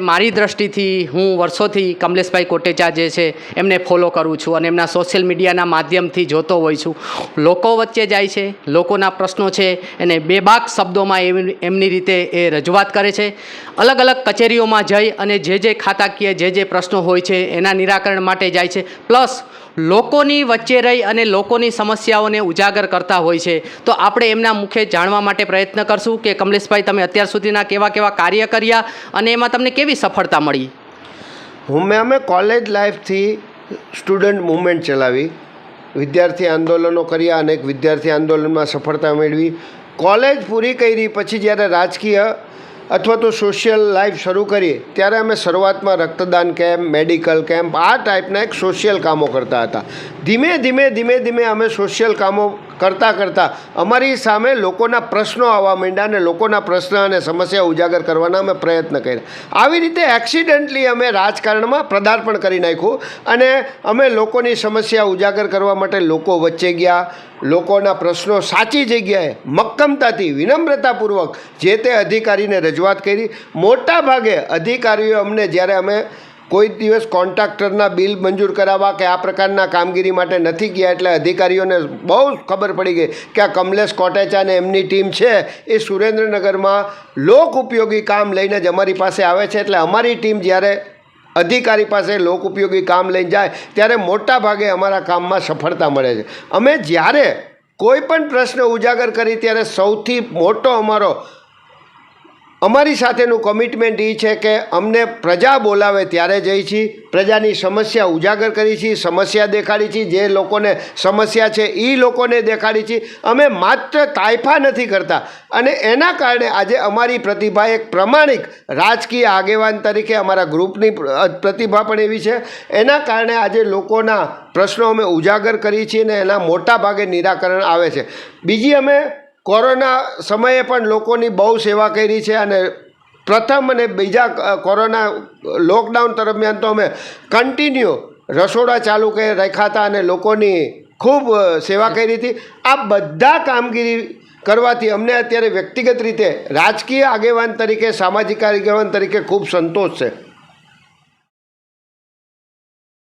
મારી દૃષ્ટિથી હું વર્ષોથી કમલેશભાઈ કોટેચા જે છે એમને ફોલો કરું છું અને એમના સોશિયલ મીડિયાના માધ્યમથી જોતો હોઉં છું. લોકો વચ્ચે જાય છે, લોકોના પ્રશ્નો છે એને બેબાક શબ્દોમાં એમની રીતે એ રજૂઆત કરે છે. અલગ અલગ કચેરીઓમાં જઈ અને જે ખાતાકીય જે પ્રશ્નો હોય છે એના નિરાકરણ માટે જાય છે. પ્લસ લોકોની વચ્ચે રહી અને લોકોની સમસ્યાઓને ઉજાગર કરતા હોય છે. તો આપણે એમના મુખે જાણવા માટે પ્રયત્ન કરશું કે કમલેશભાઈ, તમે અત્યાર સુધીના કેવા કાર્ય કર્યા અને એમાં તમને કેવી સફળતા મળી? અમે કોલેજ લાઈફથી સ્ટુડન્ટ મૂવમેન્ટ ચલાવી, વિદ્યાર્થી આંદોલનો કર્યા, અનેક વિદ્યાર્થી આંદોલનમાં સફળતા મેળવી. કોલેજ પૂરી કરી પછી જ્યારે રાજકીય અથવા તો સોશિયલ લાઈફ શરૂ કરી ત્યારે અમે શરૂઆતમાં રક્તદાન કેમ્પ, મેડિકલ કેમ્પ, આ ટાઈપના એક સોશિયલ કામો કરતા હતા. ધીમે ધીમે અમે સોશિયલ કામો કરતાં અમારી સામે લોકોના પ્રશ્નો આવવા માંડ્યા અને લોકોના પ્રશ્ન અને સમસ્યા ઉજાગર કરવાના અમે પ્રયત્ન કર્યા. આવી રીતે એક્સિડન્ટલી અમે રાજકારણમાં પદાર્પણ કરી નાખ્યું અને અમે લોકોની સમસ્યા ઉજાગર કરવા માટે લોકો વચ્ચે ગયા, લોકોના પ્રશ્નો સાચી જગ્યાએ મક્કમતાથી વિનમ્રતાપૂર્વક જે તે અધિકારીને રજૂઆત કરી. મોટા ભાગે અધિકારીઓ અમને જ્યારે અમે કોઈ દિવસ કોન્ટ્રાક્ટરના બિલ મંજૂર કરાવવા કે આ પ્રકારના કામગીરી માટે નથી ગયા એટલે અધિકારીઓને બહુ ખબર પડી ગઈ કે આ કમલેશ કોટેચા અને એમની ટીમ છે એ સુરેન્દ્રનગરમાં લોક ઉપયોગી કામ લઈને જ અમારી પાસે આવે છે. એટલે અમારી ટીમ જ્યારે અધિકારી પાસે લોક ઉપયોગી કામ લઈને જાય ત્યારે મોટા ભાગે અમારા કામમાં સફળતા મળે છે. અમે જ્યારે કોઈ પણ પ્રશ્ન ઉજાગર કરી ત્યારે સૌથી મોટો અમારી સાથેનું કમિટમેન્ટ એ છે કે અમને પ્રજા બોલાવે ત્યારે જઈ છીએ, પ્રજાની સમસ્યા ઉજાગર કરી છીએ, સમસ્યા દેખાડી છીએ, જે લોકોને સમસ્યા છે એ લોકોને દેખાડી છીએ. અમે માત્ર તાઇફા નથી કરતા અને એના કારણે આજે અમારી પ્રતિભા એક પ્રમાણિક રાજકીય આગેવાન તરીકે અમારા ગ્રુપની પ્રતિભા પણ એવી છે. એના કારણે આજે લોકોના પ્રશ્નો અમે ઉજાગર કરીએ છીએ અને એના મોટા ભાગે નિરાકરણ આવે છે. બીજી અમે કોરોના સમયે પણ લોકોની બહુ સેવા કરી છે અને પ્રથમ અને બીજા કોરોના લોકડાઉન દરમિયાન તો અમે કન્ટિન્યુ રસોડા ચાલુ કરી રાખ્યા હતા અને લોકોની ખૂબ સેવા કરી હતી. આ બધા કામગીરી કરવાથી અમને અત્યારે વ્યક્તિગત રીતે રાજકીય આગેવાન તરીકે, સામાજિક આગેવાન તરીકે ખૂબ સંતોષ છે.